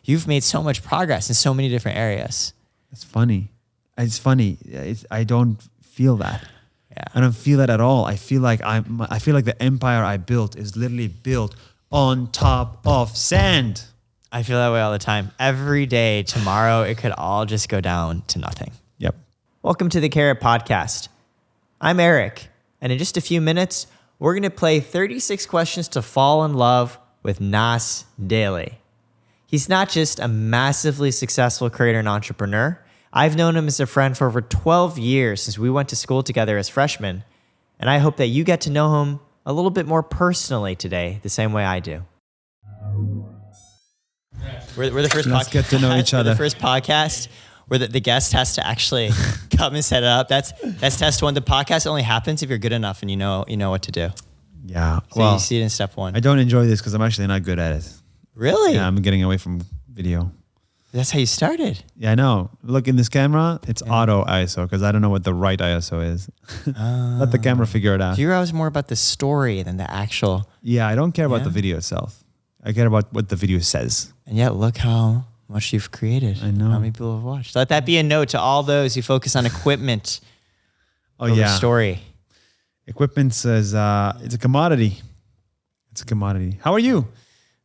you've made so much progress in so many different areas. It's funny. I don't feel that. Yeah. I don't feel that at all. I feel like the empire I built is literally built on top of sand. I feel that way all the time. Every day, tomorrow, it could all just go down to nothing. Yep. Welcome to the Karat podcast. I'm Eric, and in just a few minutes, we're going to play 36 questions to fall in love with Nas Daily. He's not just a massively successful creator and entrepreneur. I've known him as a friend for over 12 years since we went to school together as freshmen, and I hope that you get to know him a little bit more personally today, the same way I do. We're the first Let's get to know each other. The first podcast where the guest has to actually come and set it up. That's test one. The podcast only happens if you're good enough and you know what to do. Yeah. So well, you see it in step one. I don't enjoy this because I'm actually not good at it. Really? Yeah, I'm getting away from video. That's how you started. Yeah, I know. Look in this camera, it's auto ISO because I don't know what the right ISO is. Let the camera figure it out. You're always more about the story than the actual. Yeah, I don't care about the video itself. I care about what the video says. And yet, look how much you've created. I know. How many people have watched. Let that be a note to all those who focus on equipment over story. Equipment says it's a commodity. It's a commodity. How are you?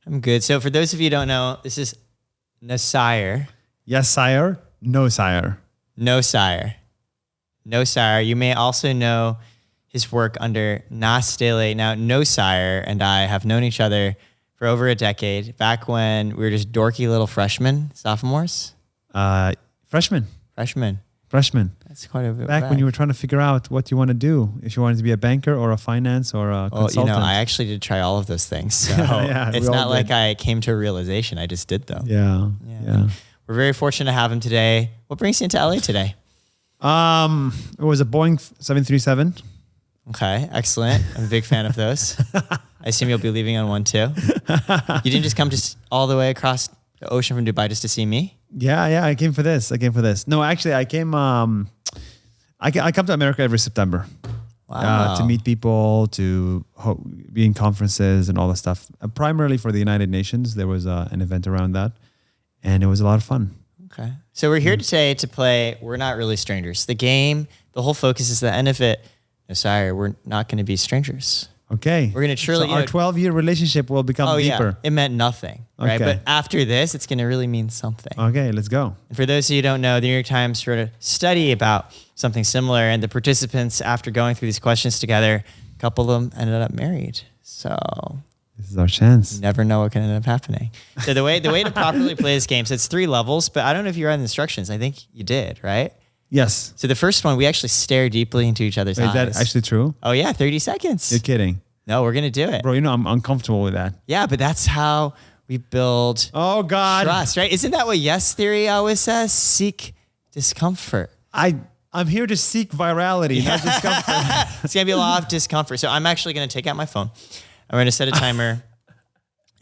I'm good. So for those of you who don't know, this is Nuseir. Yes, sire. No, sire. Nuseir. Nuseir. You may also know his work under Nas Daily. Now, Nuseir and I have known each other for over a decade, back when we were just dorky little freshmen, sophomores. Freshman. That's quite a bit back when you were trying to figure out what you want to do, if you wanted to be a banker or a finance or a consultant. I actually did try all of those things. So Yeah, it's not like I came to a realization. I just did them. Yeah. We're very fortunate to have him today. What brings you into LA today? It was a Boeing 737. Okay, excellent. I'm a big fan of those. I assume you'll be leaving on one too. You didn't just come all the way across the ocean from Dubai just to see me? Yeah, I came for this. No, actually, I came. I come to America every September. Wow. To meet people, to be in conferences and all that stuff. Primarily for the United Nations, there was an event around that, and it was a lot of fun. Okay, so we're here today to play We're Not Really Strangers. The game, the whole focus is the end of it. No, sorry, we're not going to be strangers. Okay. We're going to truly... So our 12-year relationship will become deeper. Yeah. It meant nothing, right? Okay. But after this, it's going to really mean something. Okay, let's go. And for those of you who don't know, the New York Times wrote a study about something similar, and the participants, after going through these questions together, a couple of them ended up married. So... this is our chance. You never know what can end up happening. So the way to properly play this game, so it's 3 levels, but I don't know if you read the instructions. I think you did, right? Yes. So the first one, we actually stare deeply into each other's eyes. Is that actually true? Oh yeah, 30 seconds. You're kidding. No, we're going to do it. Bro, I'm uncomfortable with that. Yeah, but that's how we build trust, right? Isn't that what yes theory always says? Seek discomfort. I'm here to seek virality, not discomfort. It's going to be a lot of discomfort. So I'm actually going to take out my phone. I'm going to set a timer, and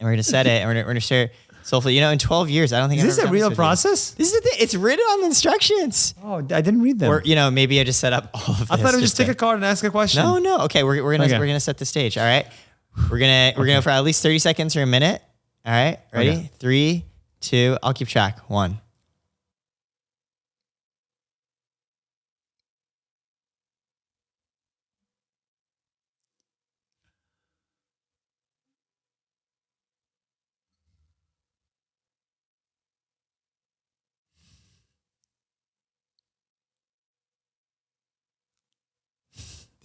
we're going to set it, and we're going to share it soulfully. In 12 years, I don't think Is this a real process? This is the thing. It's written on the instructions. Oh, I didn't read them. Or maybe I just set up all of this. I thought I would just take a card and ask a question. No. Okay, we're gonna set the stage. All right, we're gonna for at least 30 seconds or a minute. All right, ready? Okay. 3, 2. I'll keep track. 1.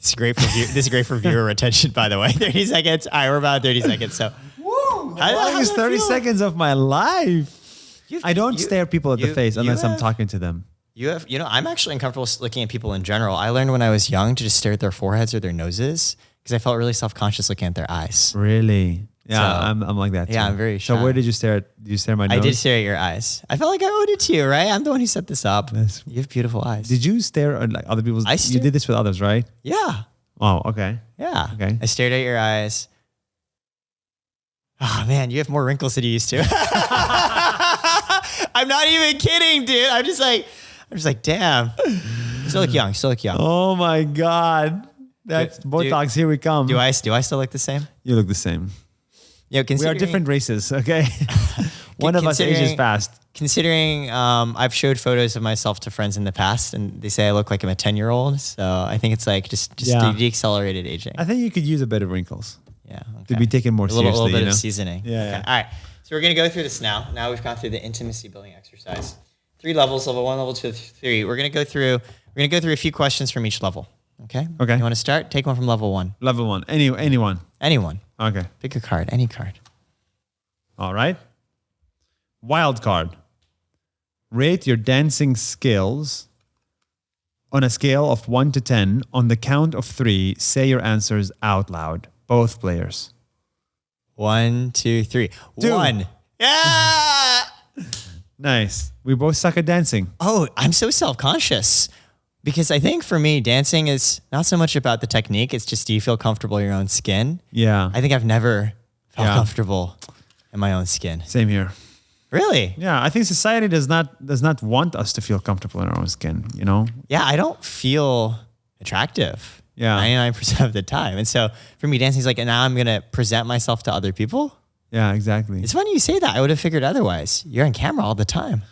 This is great for viewer retention, by the way. 30 seconds. All right, we're about 30 seconds. So, Woo! How long is 30 seconds of my life? I don't stare people at the face unless I'm talking to them. I'm actually uncomfortable looking at people in general. I learned when I was young to just stare at their foreheads or their noses because I felt really self-conscious looking at their eyes. Really? Yeah, So, I'm like that too. Yeah, I'm very shy. So where did you stare at? Did you stare at my nose? I did stare at your eyes. I felt like I owed it to you, right? I'm the one who set this up. You have beautiful eyes. Did you stare at other people's? You did this with others, right? Yeah. Oh, okay. Yeah. Okay. I stared at your eyes. Oh man, you have more wrinkles than you used to. I'm not even kidding, dude. I'm just like, damn. You still look young. Oh my God. That's Botox. Here we come. Do I still look the same? You look the same. We are different races, okay? One of us ages fast. Considering I've showed photos of myself to friends in the past, and they say I look like I'm a 10-year-old. So I think it's like just the accelerated aging. I think you could use a bit of wrinkles. Yeah. Okay. To be taken more seriously. A little bit of seasoning. Yeah, okay. yeah. All right. So we're going to go through this now. Now we've gone through the intimacy building exercise. 3 levels, level 1, level 2, 3. We're going to go through a few questions from each level. Okay? Okay. You want to start? Take one from level 1. Level 1. Anyone. Anyone. Okay. Pick a card. Any card. All right. Wild card. Rate your dancing skills on a scale of 1 to 10. On the count of 3, say your answers out loud. Both players. 1, 2, 3. 2. 1. Yeah! Nice. We both suck at dancing. Oh, I'm so self-conscious. Because I think for me, dancing is not so much about the technique. It's just, do you feel comfortable in your own skin? Yeah. I think I've never felt comfortable in my own skin. Same here. Really? Yeah, I think society does not want us to feel comfortable in our own skin, you know? Yeah, I don't feel attractive. Yeah. 99% of the time. And so for me, dancing is like, and now I'm going to present myself to other people. Yeah, exactly. It's funny you say that. I would have figured otherwise. You're on camera all the time.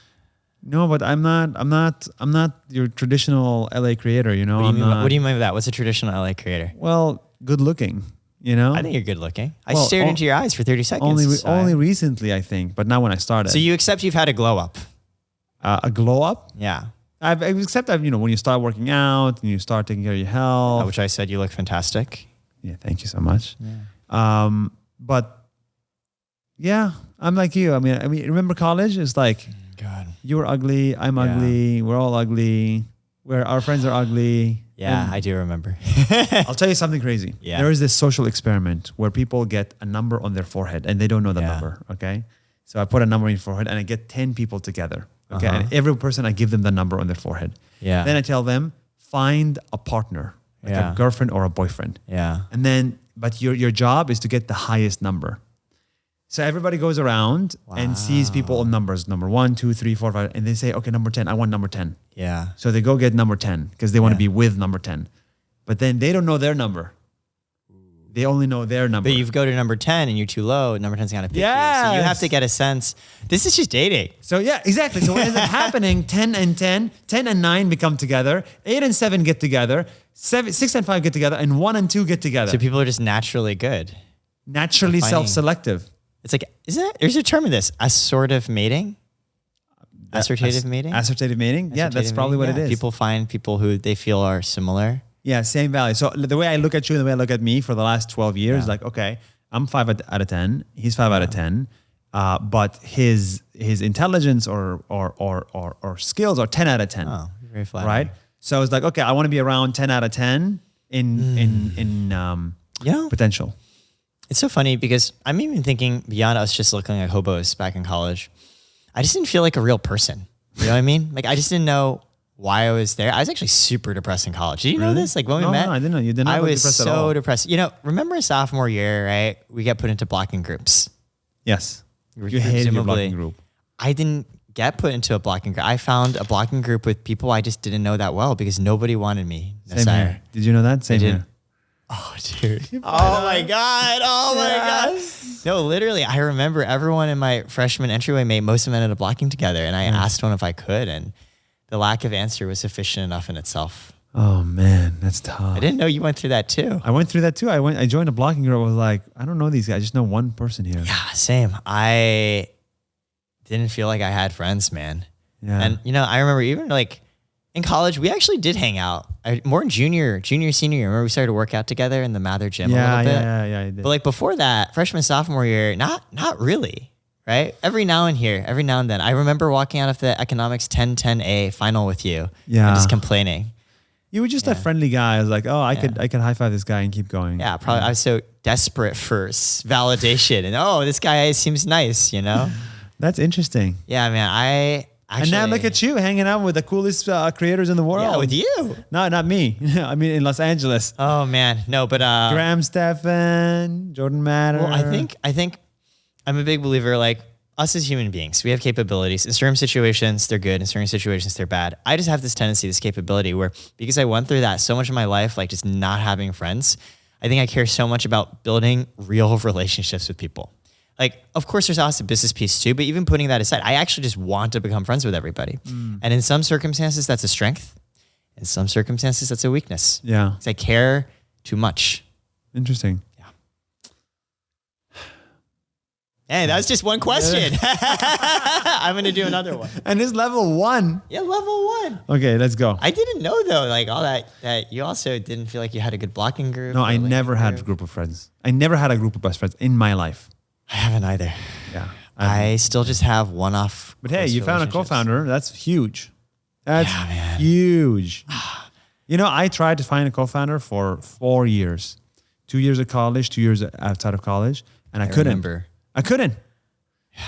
No, but I'm not your traditional LA creator, you know? What do you mean by that? What's a traditional LA creator? Well, good looking, you know? I think you're good looking. I stared into your eyes for 30 seconds. Only recently, I think, but not when I started. So you accept you've had a glow up? A glow up? Yeah. I've you know, when you start working out and you start taking care of your health. Which I said you look fantastic. Yeah, thank you so much. Yeah. But yeah, I'm like you. I mean, remember college? It's like, God. You were ugly, I'm ugly, we're all ugly, our friends are ugly. Yeah, I do remember. I'll tell you something crazy. Yeah. There is this social experiment where people get a number on their forehead and they don't know the number, okay? So I put a number in your forehead and I get 10 people together, okay? And every person, I give them the number on their forehead. Yeah. Then I tell them, find a partner, like a girlfriend or a boyfriend. Yeah. And then, but your job is to get the highest number. So everybody goes around and sees people on numbers, number 1, 2, 3, 4, 5, and they say, okay, number 10, I want number 10. Yeah. So they go get number 10 because they want to be with number 10. But then they don't know their number. They only know their number. But you go to number 10 and you're too low, number 10's going to pick you. So you have to get a sense. This is just dating. So yeah, exactly. So what ends up happening, 10 and 10, 10 and 9 become together, 8 and 7 get together, 6 and 5 get together, and 1 and 2 get together. So people are just naturally good. Naturally self-selective. It's like, there's a term of this, assortative mating? Assortative mating? Assortative mating? Yeah, that's probably what it is. People find people who they feel are similar. Yeah, same value. So the way I look at you and the way I look at me for the last 12 years, like, okay, I'm 5 out of 10. He's 5 out of 10. But his intelligence or skills are 10 out of 10. Oh, very flattering. Right? So it's like, okay, I want to be around 10 out of 10 in potential. It's so funny because I'm even thinking beyond us just looking like hobos back in college. I just didn't feel like a real person. You know what I mean? Like I just didn't know why I was there. I was actually super depressed in college. Did you know this? Like when we met? No, I didn't know. You did not look depressed at all. I was so depressed. You know, remember sophomore year, right? We get put into blocking groups. Yes. You hated your blocking group. I didn't get put into a blocking group. I found a blocking group with people I just didn't know that well because nobody wanted me. Same here. Did you know that? Same here. Oh, dude. Oh, my God. Oh, my God. No, literally, I remember everyone in my freshman entryway mate, most of them ended up blocking together. And I asked one if I could. And the lack of answer was sufficient enough in itself. Oh, man. That's tough. I didn't know you went through that, too. I went through that, too. I joined a blocking group. I was like, I don't know these guys. I just know one person here. Yeah, same. I didn't feel like I had friends, man. Yeah. And, you know, I remember even like in college, we actually did hang out. More in junior, senior year. Remember we started to work out together in the Mather gym a little bit? Yeah, I did. But like before that, freshman, sophomore year, not really, right? Every now and then. I remember walking out of the economics 10-10A final with you and just complaining. You were just a friendly guy. I was like, oh, I could high five this guy and keep going. Yeah, probably. I was so desperate for validation and this guy seems nice, you know? That's interesting. Yeah, man, and now look at you hanging out with the coolest creators in the world. Yeah, with you. No, not me. I mean, in Los Angeles. Oh man, no, but Graham Stephan, Jordan Matter. Well, I think I'm a big believer. Like us as human beings, we have capabilities. In certain situations, they're good. In certain situations, they're bad. I just have this tendency, this capability, where because I went through that so much of my life, like just not having friends, I think I care so much about building real relationships with people. like, of course, there's also a business piece too, but even putting that aside, I actually just want to become friends with everybody. And in some circumstances, that's a strength. In some circumstances, that's a weakness. Yeah. Because I care too much. Interesting. Hey, that was just one question. I'm going to do another one. And it's level 1. Yeah, level 1. Okay, let's go. I didn't know though, like all that you also didn't feel like you had a good blocking group. No, or I linking never had a group. group of friends. I never had a group of best friends in my life. I haven't either. Yeah. I still just have one-off. But hey, close you found a relationships. co-founder. That's huge. That's Yeah, man. huge. You know, I tried to find a co-founder for 4 years. 2 years of college, 2 years outside of college. And I couldn't. remember. I couldn't.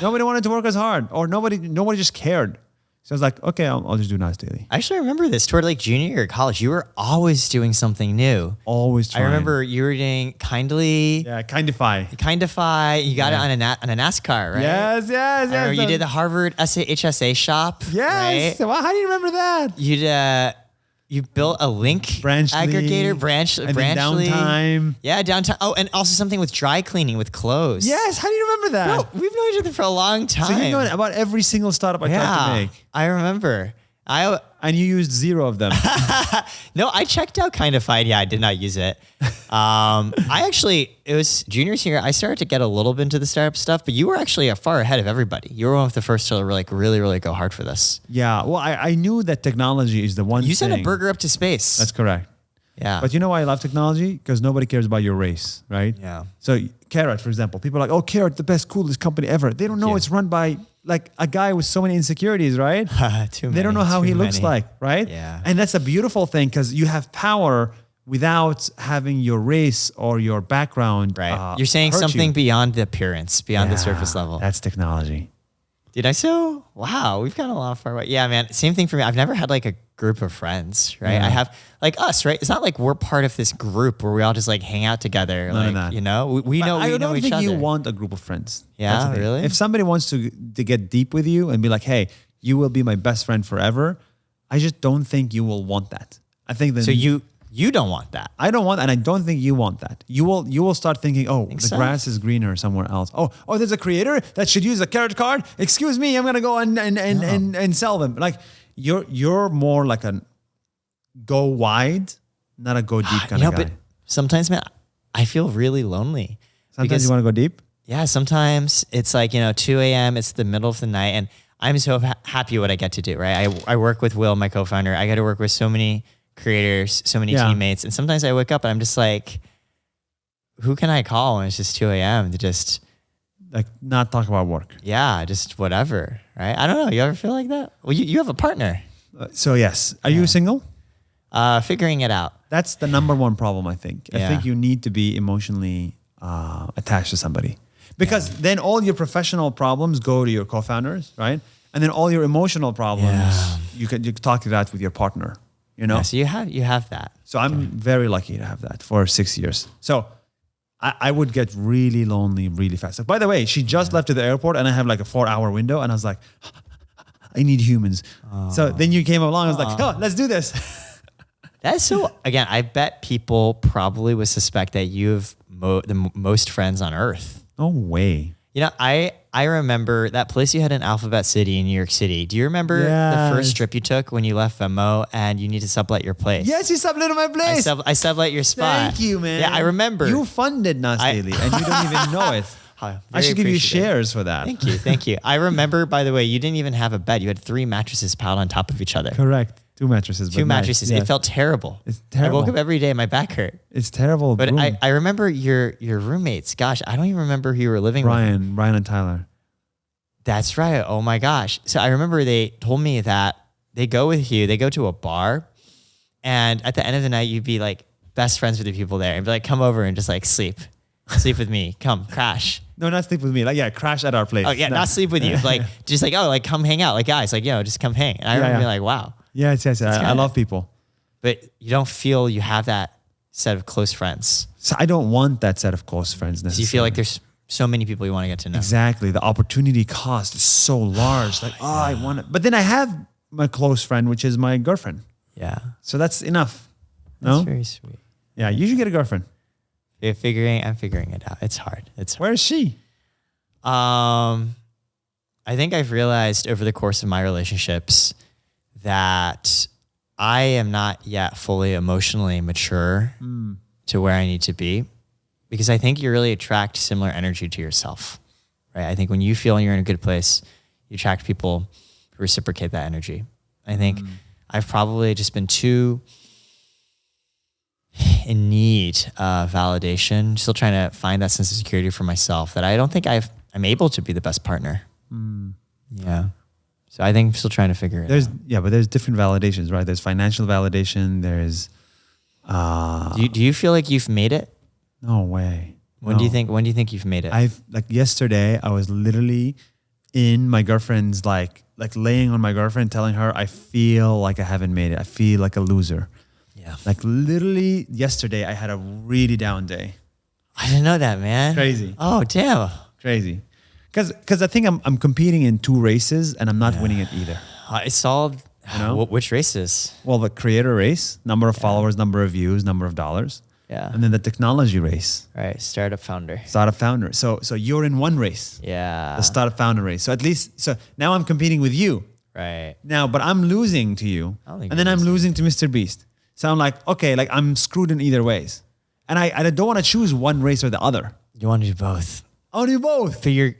Nobody wanted to work as hard, or nobody just cared. So I was like, okay, I'll just do Nas Daily. I actually remember this toward like junior year of college. You were always doing something new. Always I trying. remember you were doing Kindly, Yeah, Kindify. Kindify. You got it on a NASCAR, right? Yes. I remember you did the Harvard HSA shop. Yes. Right? Well, how do you remember that? You built a link Branchly, aggregator, and then Branchly. Downtime. Yeah, downtime. Oh, and also something with dry cleaning with clothes. Yes. How do you remember that? Bro, we've known each other for a long time. So you know about every single startup I tried to make. I remember. And you used 0 of them. No, I checked out Kindify. Yeah, I did not use it. It was junior year. I started to get a little bit into the startup stuff, but you were actually far ahead of everybody. You were one of the first to like really, really go hard for this. Yeah. Well, I knew that technology is the one You thing. sent a burger up to space. That's correct. Yeah. But you know why I love technology? Because nobody cares about your race, right? Yeah. So Karat, for example, people are like, oh, Karat, the best, coolest company ever. They don't know you. it's run by like a guy with so many insecurities, right? They don't know how he looks like, right? Yeah. And that's a beautiful thing because you have power without having your race or your background. Right. You're saying hurt something you. beyond the appearance, beyond the surface level. That's technology. Did I so? Wow, we've gone a lot far away. Yeah, man. Same thing for me. I've never had like a group of friends, right? Yeah. I have like us, right? It's not like we're part of this group where we all just like hang out together. None of like, that. you know, we know I we don't know each think other. you want a group of friends. Yeah, That's the thing. really? If somebody wants to get deep with you and be like, hey, you will be my best friend forever, I just don't think you will want that. I think that So you don't want that. I don't want, and I don't think you want that. You will start thinking, oh, the so? grass is greener somewhere else. Oh, there's a creator that should use a Karat card. Excuse me, I'm gonna go and sell them. Like you're more like a go wide, not a go deep kind of guy. But sometimes, man, I feel really lonely. Sometimes because, you want to go deep. Yeah, sometimes it's like, 2 a.m. It's the middle of the night, and I'm so happy what I get to do, right? I work with Will, my co-founder. I get to work with so many creators, so many teammates. And sometimes I wake up and I'm just like, who can I call when it's just 2 a.m. to just Like not talk about work. just whatever, right? I don't know. You ever feel like that? Well, you have a partner. So yes, are you single? Figuring it out. That's the number one problem, I think. I Yeah. think you need to be emotionally attached to somebody because then all your professional problems go to your co-founders, right? And then all your emotional problems, you can talk to that with your partner, Yeah, so you have that. So I'm very lucky to have that for 6 years. So I would get really lonely really fast. So by the way, she just left to the airport and I have like a 4-hour window and I was like, I need humans. So then you came along. I was like, oh, let's do this. That's so, again, I bet people probably would suspect that you have the most friends on earth. No way. I remember that place you had in Alphabet City in New York City. Do you remember the first trip you took when you left Venmo and you need to sublet your place? Yes, you subletted my place. I sublet your spot. Thank you, man. Yeah, I remember. You funded Nas Daily and you don't even know it. I should give you shares for that. Thank you. I remember, by the way, you didn't even have a bed. You had 3 mattresses piled on top of each other. Correct. 2 mattresses. 2 mattresses. Nice. It felt terrible. It's terrible. I woke up every day and my back hurt. It's terrible. But room. I remember your roommates. Gosh, I don't even remember who you were living with. Brian and Tyler. That's right. Oh my gosh. So I remember they told me that they go with you, they go to a bar, and at the end of the night, you'd be like best friends with the people there and be like, come over and just like sleep with me. Come crash. No, not sleep with me. Like, crash at our place. Oh yeah, No. not sleep with you. Like just like, oh, like come hang out. Like guys, like, just come hang. And I remember being like, wow. Yes. I love people. But you don't feel you have that set of close friends. So I don't want that set of close friends necessarily. So you feel like there's so many people you want to get to know. Exactly. The opportunity cost is so large. Like, I want it. But then I have my close friend, which is my girlfriend. Yeah. So that's enough. That's No? very sweet. Yeah, you should get a girlfriend. I'm figuring it out. It's hard. Where is she? I think I've realized over the course of my relationships that I am not yet fully emotionally mature to where I need to be, because I think you really attract similar energy to yourself, right? I think when you feel you're in a good place, you attract people who reciprocate that energy. I think I've probably just been too in need of validation, still trying to find that sense of security for myself that I don't think I'm able to be the best partner. Yeah. So I think I'm still trying to figure it out. But there's different validations, right? There's financial validation. There's, Do you feel like you've made it? no way. When do you think you've made it? Like yesterday, I was literally in my girlfriend's, like laying on my girlfriend, telling her, I feel like I haven't made it. I feel like a loser. Yeah. Like literally yesterday, I had a really down day. I didn't know that, man. Crazy. Oh, damn. Crazy. Because I think I'm competing in 2 races and I'm not winning it either. I saw, which races? Well, the creator race, number of followers, number of views, number of dollars. Yeah. And then the technology race, Right. Startup founder. startup founder. So you're in one race, Yeah. the startup founder race. So at least, so now I'm competing with you Right. now, but I'm losing to you. I don't think And then you're I'm losing to Mr. Beast. So I'm like, okay, like I'm screwed in either ways. And I don't want to choose one race or the other. You want to do both. I want to do both. But you're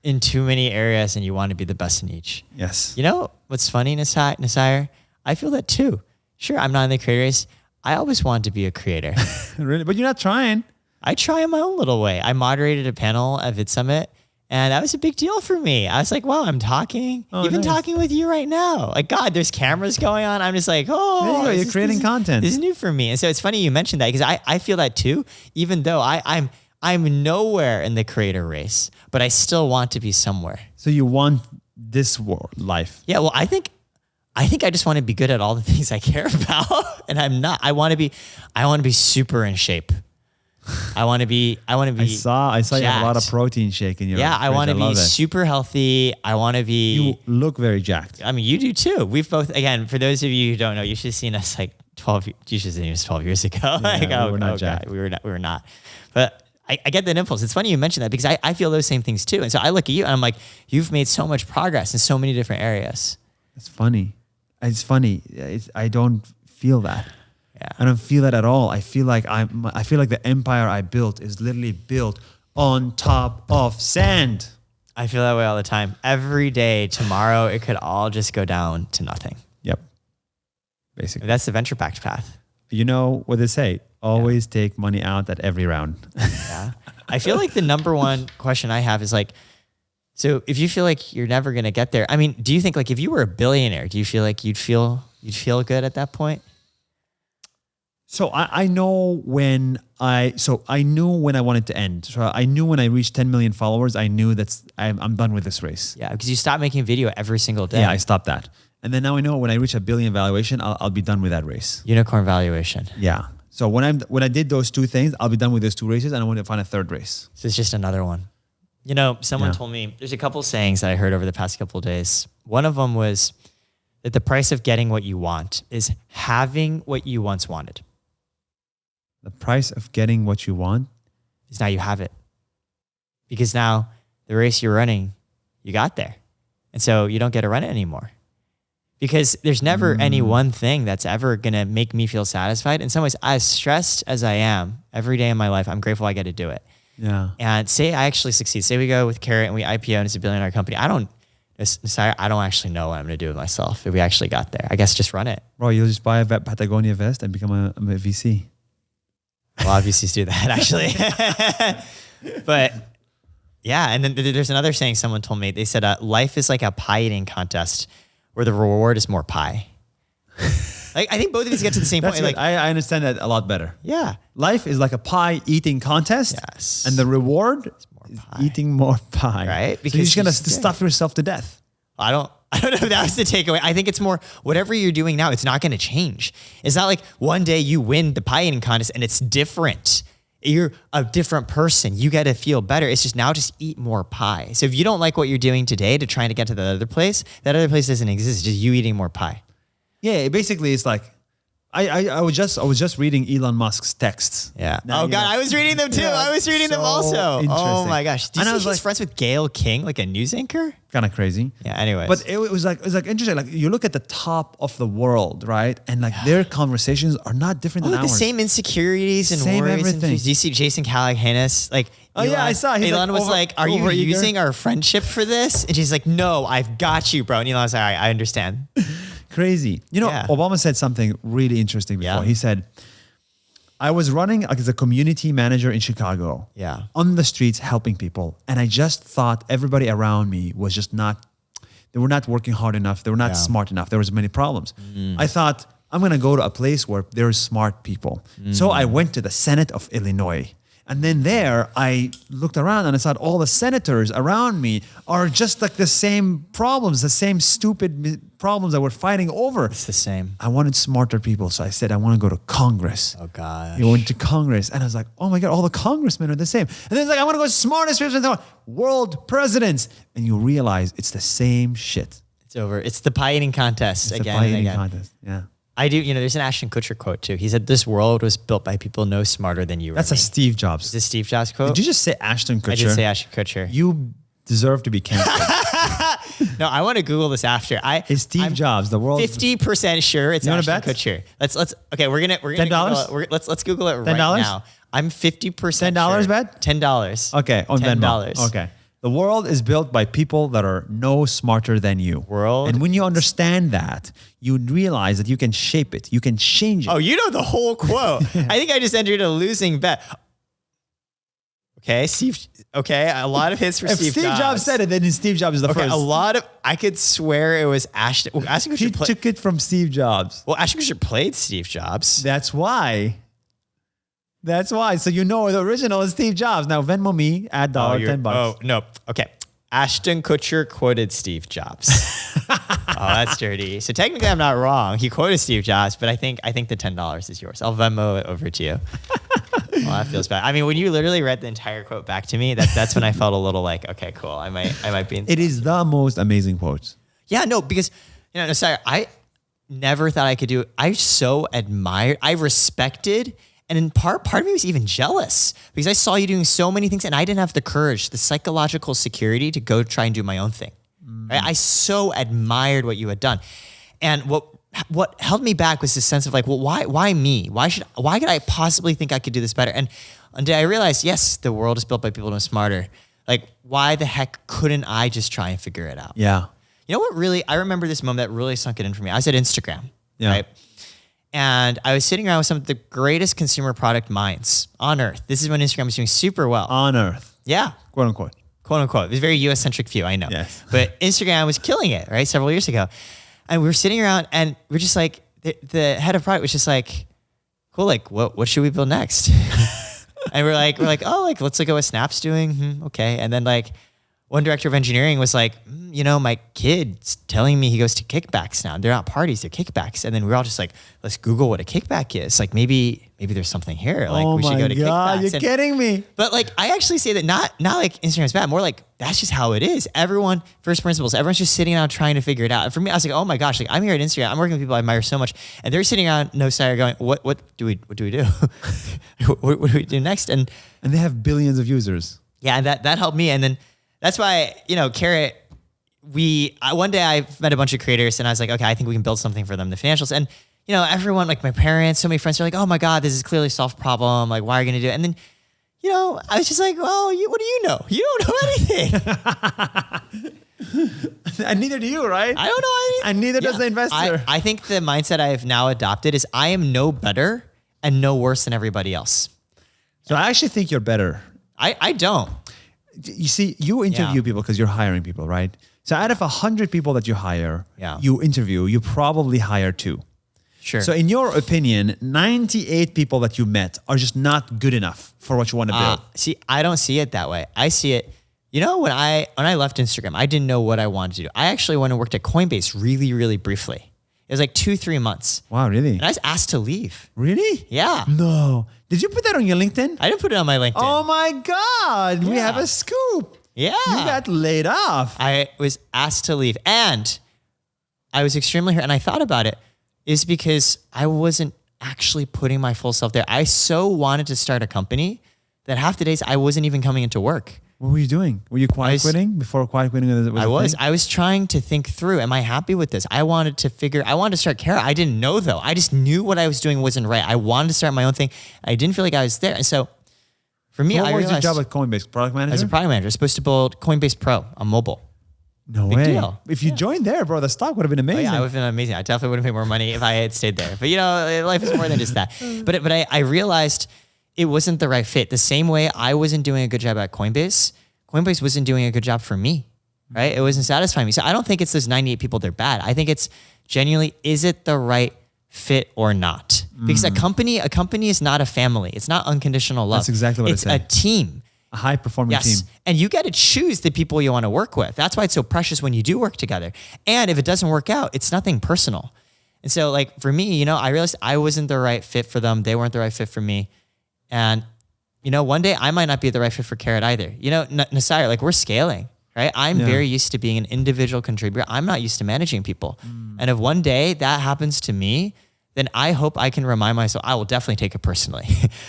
in too many areas and you want to be the best in each. Yes. You know what's funny, Nuseir? I feel that too. Sure, I'm not in the creator race. I always wanted to be a creator. Really? But you're not trying. I try in my own little way. I moderated a panel at VidSummit, and that was a big deal for me. I was like, wow, I'm talking, even nice. talking with you right now. Like, God, there's cameras going on. I'm just like, oh, There you go. this You're is- creating this is- content. This is new for me. And so it's funny you mentioned that, because I feel that too, even though I'm nowhere in the creator race, but I still want to be somewhere. So you want this life. Yeah, well, I think I just want to be good at all the things I care about, and I'm not. I want to be super in shape. I want to be. I saw you have a lot of jacked. protein shake in your Yeah, I fridge. want to be love it. super healthy. I want to be. You look very jacked. I mean, you do too. We've both, again, for those of you who don't know, you should have seen us like 12. You should have seen us 12 years ago. Like, we were not jacked. God, we were not. But I get that impulse. It's funny you mentioned that, because I feel those same things too. And so I look at you and I'm like, you've made so much progress in so many different areas. It's funny. I don't feel that. Yeah. I don't feel that at all. I feel like the empire I built is literally built on top of sand. I feel that way all the time. Every day, tomorrow, it could all just go down to nothing. Yep. Basically. That's the venture backed path. You know what they say? Always take money out at every round. Yeah. I feel like the number one question I have is like, so if you feel like you're never going to get there, I mean, do you think like if you were a billionaire, do you feel like you'd feel good at that point? So I know when I knew when I wanted to end. So I knew when I reached 10 million followers, I knew I'm done with this race. Yeah. Because you stop making video every single day. Yeah, I stopped that. And then now I know when I reach $1 billion valuation, I'll be done with that race. Unicorn valuation. Yeah. So when I did those 2 things, I'll be done with those 2 races, and I want to find a 3rd race. So it's just another one. You know, someone told me, there's a couple sayings that I heard over the past couple of days. One of them was that the price of getting what you want is having what you once wanted. The price of getting what you want Is now you have it. Because now the race you're running, you got there. And so you don't get to run it anymore. Because there's never any one thing that's ever going to make me feel satisfied. In some ways, as stressed as I am every day in my life, I'm grateful I get to do it. Yeah. And say I actually succeed. Say we go with Karat and we IPO and it's a billion-dollar company. I don't actually know what I'm going to do with myself if we actually got there. I guess just run it. Bro, you'll just buy a Patagonia vest and become a VC. A lot of VCs do that actually. But yeah, and then there's another saying someone told me. They said, life is like a pie eating contest where the reward is more pie. Like, I think both of these get to the same point. That's Like, I understand that a lot better. yeah. Life is like a pie eating contest. Yes. And the reward is pie. eating more pie. Right? Because you're just going to yeah. stuff yourself to death. I don't know if that was the takeaway. I think it's more whatever you're doing now, it's not going to change. It's not like one day you win the pie eating contest and it's different. You're a different person. You got to feel better. It's just now just eat more pie. So if you don't like what you're doing today to trying to get to the other place, that other place doesn't exist. It's just you eating more pie. Yeah, basically it's like, I was just reading Elon Musk's texts. Yeah. Now, Oh you God, know. I was reading them too. Yeah, I was reading them so also. Oh interesting. my gosh. Do you And I see was he's like- friends with Gail King, like a news anchor? Kind of crazy. Yeah. Anyways. But it was like interesting. Like you look at the top of the world, right? And like their conversations are not different than the ours. same insecurities and Same worries. everything. And do you see Jason Calahanis? Like, Oh, yeah, I saw. He's, like, Elon was over- like, "Are you overeager." using our friendship for this?" And she's like, "No, I've got you, bro." And Elon was like, "All right, I understand." Crazy. You know, Yeah. Obama said something really interesting before. Yeah. He said, I was running as a community manager in Chicago. Yeah. On the streets helping people. And I just thought everybody around me was just not, they were not working hard enough. They were not Yeah. smart enough. There was many problems. I thought, I'm going to go to a place where there's smart people. So I went to the Senate of Illinois. And then there, I looked around and I thought all the senators around me are just like the same problems, the same stupid problems that we're fighting over. It's the same. I wanted smarter people. So I said, I want to go to Congress. Oh gosh. I went to Congress and I was like, oh my God, all the congressmen are the same. And then it's like, I want to go smartest people in the world, world presidents. And you realize it's the same shit. It's over. It's the pie eating contest It's again a pie and eating again. contest. Yeah. I do. You know, there's an Ashton Kutcher quote too. He said, "This world was built by people no smarter than you." That's or a me. Steve Jobs. Is this Steve Jobs quote? Did you just say Ashton Kutcher? I did say Ashton Kutcher. You deserve to be canceled. No, I want to Google this after. It's Steve Jobs. The world. 50% sure it's You wanna Ashton bet? Kutcher. Let's okay. We're gonna $10? Google it. Let's Google it right $10? now. I'm 50% $10 sure. bet? $10. Okay, on Venmo. $10. Okay. The world is built by people that are no smarter than you. World- And when you understand that, you realize that you can shape it. You can change it. Oh, you know the whole quote. I think I just entered a losing bet. Okay, Steve. Okay, a lot of hits for if Steve Jobs said it, then Steve Jobs is the Okay, first. a lot of. I could swear it was Ashton. Well, Ashton He Kutcher took it from Steve Jobs. Well, Ashton Kutcher played Steve Jobs. That's why. That's why. So you know the original is Steve Jobs. Now Venmo me, add dollar, $10. Oh no. Okay. Ashton Kutcher quoted Steve Jobs. Oh, that's dirty. So technically, I'm not wrong. He quoted Steve Jobs, but I think the $10 is yours. I'll Venmo it over to you. Well, that feels bad. I mean, when you literally read the entire quote back to me, that's when I felt a little like, okay, cool. I might be. It is the most amazing quote. Yeah, no, because sorry, I never thought I could do it. I so admired, I respected, and in part of me was even jealous because I saw you doing so many things and I didn't have the courage, the psychological security to go try and do my own thing. Right? I so admired what you had done. And what held me back was this sense of like, well, why me? Why could I possibly think I could do this better? And until I realized, yes, the world is built by people who are smarter. Like, why the heck couldn't I just try and figure it out? Yeah. You know what really, I remember this moment that really sunk it in for me. I was at Instagram, Yeah. right? And I was sitting around with some of the greatest consumer product minds on earth. This is when Instagram was doing super well. On earth, Yeah, quote unquote. quote unquote. It was a very US-centric view, I know. Yes. But Instagram was killing it, right? Several years ago. And we were sitting around and we're just like, the head of product was just like, cool, like what should we build next? And we're like, oh, like, let's look at what Snap's doing. Okay. And then like one director of engineering was like, my kid's telling me he goes to kickbacks now. They're not parties, they're kickbacks. And then we were all just like, let's Google what a kickback is. Like maybe there's something here. Like oh we should my go to God, kickbacks. you're kidding me. But like, I actually say that not like Instagram's bad, more like that's just how it is. Everyone, first principles, everyone's just sitting around trying to figure it out. And for me, I was like, oh my gosh, like I'm here at Instagram, I'm working with people I admire so much. And they're sitting around Nuseir going, what do we do? what do we do next? And And they have billions of users. yeah, and that helped me. And then that's why, Karat, one day I met a bunch of creators and I was like, okay, I think we can build something for them, the financials. And, everyone, like my parents, so many friends are like, oh my God, this is clearly a solved problem. Like, why are you going to do it? And then, I was just like, well, what do you know? You don't know anything. And neither do you, right? I don't know anything. And neither does the investor. I think the mindset I've now adopted is I am no better and no worse than everybody else. So I actually think you're better. I don't. You see, you interview Yeah. people because you're hiring people, right? So out of 100 people that you hire, Yeah. you interview, you probably hire 2. Sure. So in your opinion, 98 people that you met are just not good enough for what you want to build. See, I don't see it that way. I see it, when I left Instagram, I didn't know what I wanted to do. I actually went and worked at Coinbase really, really briefly. It was like 2-3 months. Wow, really? And I was asked to leave. Really? Yeah. No. Did you put that on your LinkedIn? I didn't put it on my LinkedIn. Oh my God. We Yeah. have a scoop. Yeah. You got laid off. I was asked to leave and I was extremely hurt. And I thought about it is because I wasn't actually putting my full self there. I so wanted to start a company that half the days I wasn't even coming into work. What were you doing? Were you quiet quitting before quiet quitting was a thing? I was trying to think through, am I happy with this? I wanted to start Karat. I didn't know though. I just knew what I was doing wasn't right. I wanted to start my own thing. I didn't feel like I was there. And so for me, what was your job at Coinbase? Product manager? As a product manager, I was supposed to build Coinbase Pro on mobile. No Big way. deal. If you joined there, bro, the stock would have been amazing. Oh, yeah, it would have been amazing. I definitely would have made more money if I had stayed there. But life is more than just that. But I realized it wasn't the right fit. The same way I wasn't doing a good job at Coinbase wasn't doing a good job for me, right? It wasn't satisfying me. So I don't think it's those 98 people, they're bad. I think it's genuinely, is it the right fit or not? Because a company is not a family. It's not unconditional love. That's exactly what it's a team. A high performing team. And you get to choose the people you want to work with. That's why it's so precious when you do work together. And if it doesn't work out, it's nothing personal. And so like for me, I realized I wasn't the right fit for them. They weren't the right fit for me. And one day I might not be the right fit for Karat either. Nuseir, like we're scaling, right? I'm very used to being an individual contributor. I'm not used to managing people. And if one day that happens to me, then I hope I can remind myself, I will definitely take it personally,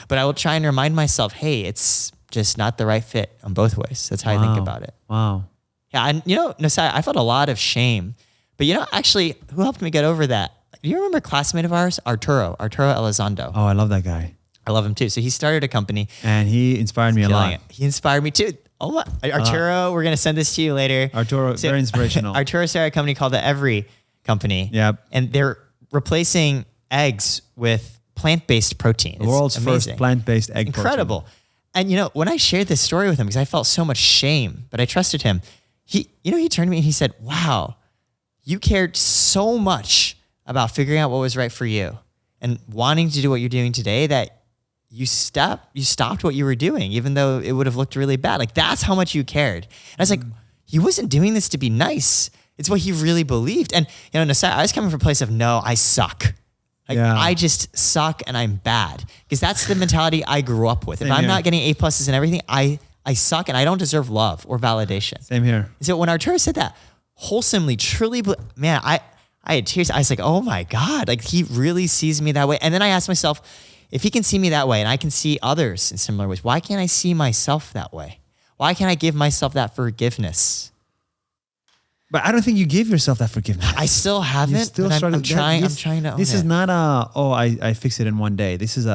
but I will try and remind myself, hey, it's just not the right fit on both ways. That's how I think about it. Wow. Yeah. And Nuseir, I felt a lot of shame, but actually who helped me get over that? Do you remember a classmate of ours, Arturo Elizondo? Oh, I love that guy. I love him too. So he started a company. And he inspired me a lot. He inspired me too. Oh, what? Arturo, we're going to send this to you later. Arturo, very inspirational. Arturo started a company called the Every Company. Yep. And they're replacing eggs with plant-based protein. The world's first plant-based egg Incredible. protein. And when I shared this story with him, because I felt so much shame, but I trusted him, he turned to me and he said, wow, you cared so much about figuring out what was right for you and wanting to do what you're doing today that you stopped what you were doing, even though it would have looked really bad. Like that's how much you cared. And I was like, he wasn't doing this to be nice. It's what he really believed. And Nuseir, I was coming from a place of, no, I suck. I just suck and I'm bad. Because that's the mentality I grew up with. If I'm not getting A+ and everything, I suck and I don't deserve love or validation. Same here. And so when Arturo said that, wholesomely, truly, man, I had tears. I was like, oh my God, like he really sees me that way. And then I asked myself, if he can see me that way and I can see others in similar ways, why can't I see myself that way? Why can't I give myself that forgiveness? But I don't think you gave yourself that forgiveness. I still haven't. You still I'm trying to own This is it. not I fix it in one day. This is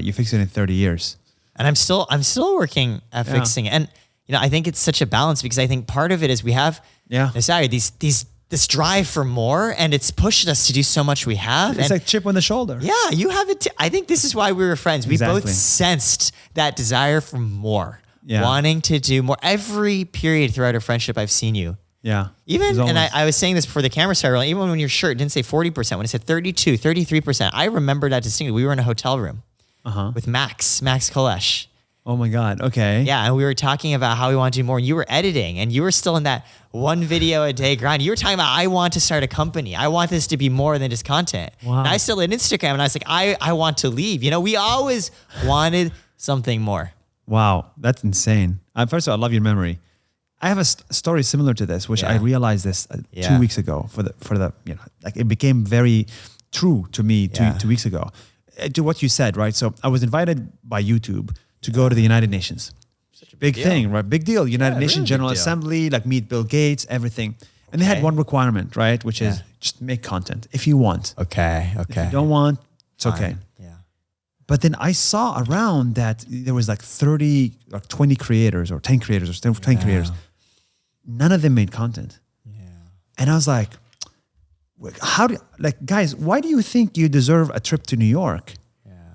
you fix it in 30 years. And I'm still working at fixing it. And I think it's such a balance because I think part of it is we have this drive for more, and it's pushed us to do so much we have. It's like chip on the shoulder. Yeah, you have it. I think this is why we were friends. We both sensed that desire for more, wanting to do more. Every period throughout our friendship, I've seen you. Yeah. Even, and I was saying this before the camera started rolling, even when your shirt didn't say 40%, when it said 32, 33%, I remember that distinctly. We were in a hotel room with Max Kolesh. Oh my God. Okay. Yeah. And we were talking about how we want to do more. And you were editing and you were still in that one video a day grind. You were talking about, I want to start a company. I want this to be more than just content. Wow. And I still had Instagram and I was like, I want to leave. We always wanted something more. Wow. That's insane. First of all, I love your memory. I have a story similar to this, which I realized this 2 weeks ago for the like it became very true to me 2 weeks ago. To what you said, right? So I was invited by YouTube to go to the United Nations. Such a big thing, right? Big deal. United Nations really General Assembly, like meet Bill Gates, everything. And they had one requirement, right? Which is just make content if you want. Okay. If you don't want, it's okay. Yeah. But then I saw around that there was like 20 creators or 10 creators or 10 creators. None of them made content. Yeah. And I was like, guys, why do you think you deserve a trip to New York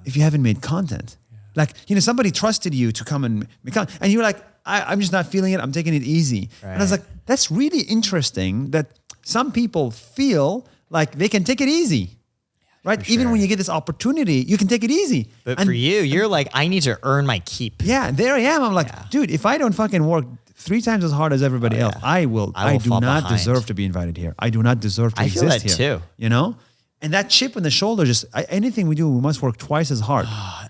if you haven't made content? Like, somebody trusted you to come and make content. And you're like, I'm just not feeling it. I'm taking it easy. Right. And I was like, that's really interesting that some people feel like they can take it easy. Right? Even when you get this opportunity, you can take it easy. But for you, you're like, I need to earn my keep. Yeah, there I am. I'm like, dude, if I don't fucking work 3 times as hard as everybody else, I do not deserve to be invited here. I do not deserve to exist here. I feel that too. And that chip on the shoulder, just anything we do, we must work twice as hard.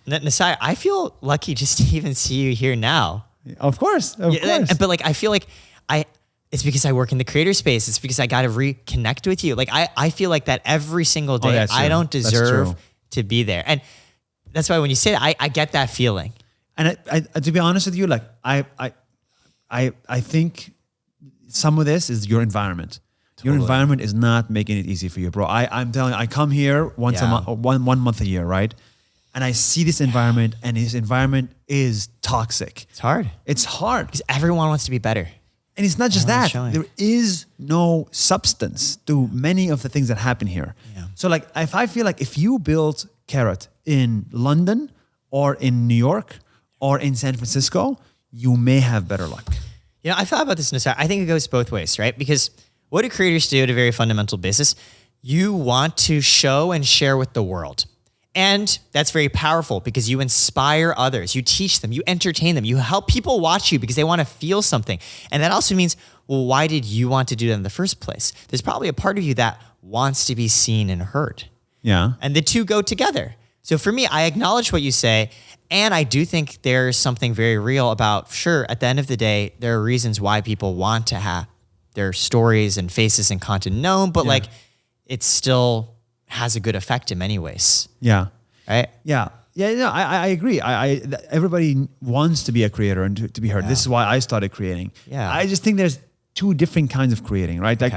Nuseir, I feel lucky just to even see you here now. Of course. But like, I feel like it's because I work in the creator space. It's because I got to reconnect with you. Like I feel like that every single day. I don't deserve to be there. And that's why when you say that, I get that feeling. And I, to be honest with you, like I think some of this is your environment. Your environment is not making it easy for you, bro. I'm telling you, I come here once a month, one month a year, right? And I see this environment, and this environment is toxic. It's hard. It's hard. Because everyone wants to be better. And it's not just Everyone's that. showing. There is no substance to many of the things that happen here. Yeah. So like, if I feel like if you build Karat in London or in New York or in San Francisco, you may have better luck. You know, I thought about this, Nuseir. I think it goes both ways, right? Because what do creators do at a very fundamental basis? You want to show and share with the world. And that's very powerful because you inspire others, you teach them, you entertain them, you help people watch you because they want to feel something. And that also means, well, why did you want to do that in the first place? There's probably a part of you that wants to be seen and heard. Yeah. And the two go together. So for me, I acknowledge what you say. And I do think there's something very real about, sure, at the end of the day, there are reasons why people want to have their stories and faces and content known, but like it still has a good effect in many ways. Yeah. Right? Yeah. Yeah, no, I agree. Everybody wants to be a creator and to be heard. This is why I started creating. Yeah. I just think there's two different kinds of creating, right? Like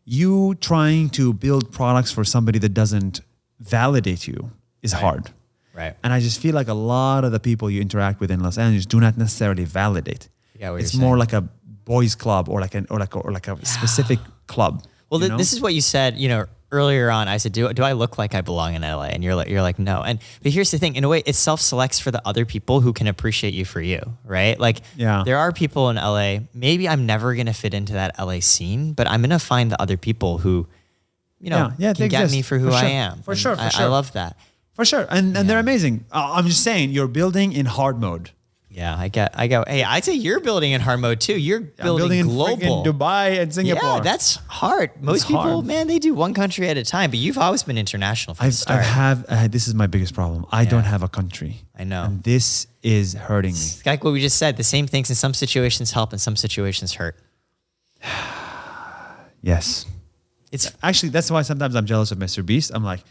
you trying to build products for somebody that doesn't validate you is hard. Right. And I just feel like a lot of the people you interact with in Los Angeles do not necessarily validate. Yeah, it's more like a boys club or like a specific club. Well, this is what you said, earlier on. I said, do I look like I belong in LA? And you're like, no. But here's the thing, in a way, it self-selects for the other people who can appreciate you for you, right? Like there are people in LA, maybe I'm never going to fit into that LA scene, but I'm going to find the other people who, can get me for who I am. For sure. I love that. For sure. And they're amazing. I'm just saying, you're building in hard mode. Yeah, I go. Hey, I'd say you're building in hard mode too. You're building in global. Dubai and Singapore. Yeah, that's hard. Most people, man, they do one country at a time. But you've always been international from the start. This is my biggest problem. I don't have a country. I know. And this is hurting me. It's like what we just said. The same things in some situations help, in some situations hurt. Yes. It's actually, that's why sometimes I'm jealous of Mr. Beast. I'm like,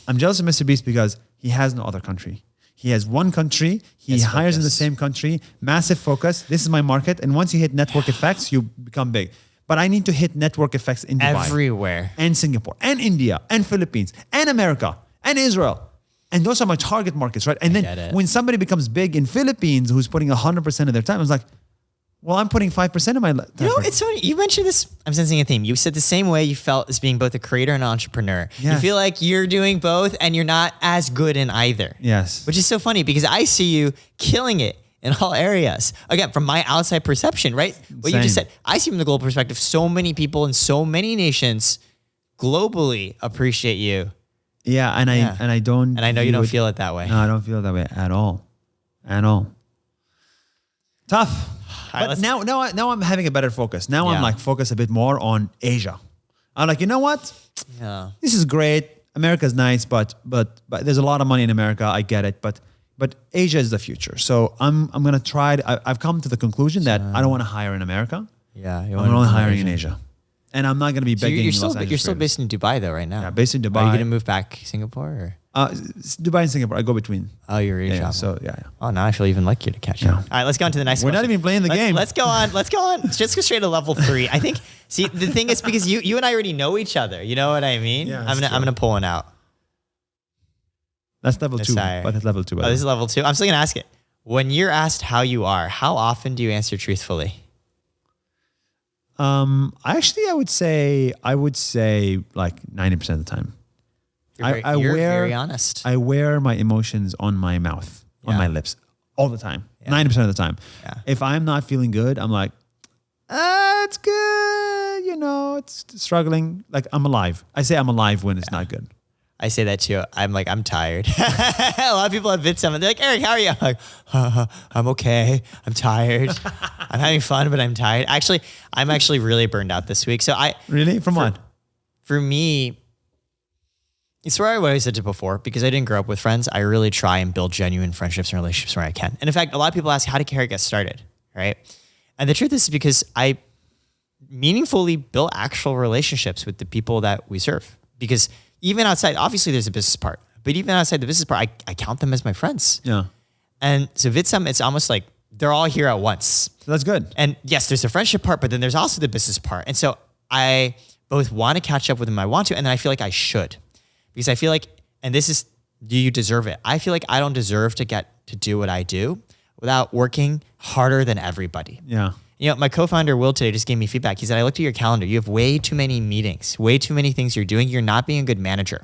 I'm jealous of Mr. Beast because he has no other country. He has one country. He hires in the same country. Massive focus. This is my market. And once you hit network effects, you become big. But I need to hit network effects in Dubai. Everywhere. And Singapore. And India. And Philippines. And America. And Israel. And those are my target markets, right? And then when somebody becomes big in Philippines who's putting 100% of their time, I was like, well, I'm putting 5% of my time. It's funny. You mentioned this. I'm sensing a theme. You said the same way you felt as being both a creator and an entrepreneur. Yes. You feel like you're doing both and you're not as good in either. Yes. Which is so funny because I see you killing it in all areas. Again, from my outside perception, right? What you just said. I see from the global perspective, so many people in so many nations globally appreciate you. Yeah, and I don't. And I know you don't feel it that way. No, I don't feel it that way at all. At all. Tough. But now I'm having a better focus. Now I'm like focused a bit more on Asia. I'm like, you know what? Yeah. This is great. America's nice, but there's a lot of money in America. I get it, but Asia is the future. So I'm gonna try. I've come to the conclusion that I don't want to hire in America. Yeah, I'm only hiring in Asia, and I'm not gonna be begging. You're still based in Dubai though, right now. Yeah, based in Dubai. Are you gonna move back to Singapore? Or? Dubai and Singapore. I go between. Oh, you're traveling. Yeah, so yeah. Oh, now I feel even luckier to catch up. All right, let's go on to the next We're question. not even playing the game. Let's go on. Just go straight to level 3. I think. See, the thing is because you and I already know each other. You know what I mean? Yeah, I'm gonna pull one out. That's level 2. But that's level 2. Oh, this is level 2. I'm still gonna ask it. When you're asked how you are, how often do you answer truthfully? I would say like 90% of the time. You're very honest. I wear my emotions on my mouth, on my lips, all the time. 90% of the time. Yeah. If I'm not feeling good, I'm like, it's good. It's struggling. Like I'm alive. I say I'm alive when it's not good. I say that too. I'm like, I'm tired. A lot of people have been someone. They're like, Eric, how are you? I'm like, I'm okay. I'm tired. I'm having fun, but I'm tired. Actually, I'm actually really burned out this week. So Really? From what? For me, it's where I always said it before, because I didn't grow up with friends. I really try and build genuine friendships and relationships where I can. And in fact, a lot of people ask, how did Karat get started? Right? And the truth is because I meaningfully built actual relationships with the people that we serve. Because even outside, obviously there's a business part, But even outside the business part, I count them as my friends. Yeah. And so Vitsum, it's almost like they're all here at once. So that's good. And yes, there's the friendship part, but then there's also the business part. And so I both want to catch up with them, I want to, and then I feel like I should. Because I feel like, and this is, do you deserve it? I feel like I don't deserve to get to do what I do without working harder than everybody. Yeah. You know, my co-founder Will today just gave me feedback. He said, I looked at your calendar. You have way too many meetings, way too many things you're doing. You're not being a good manager.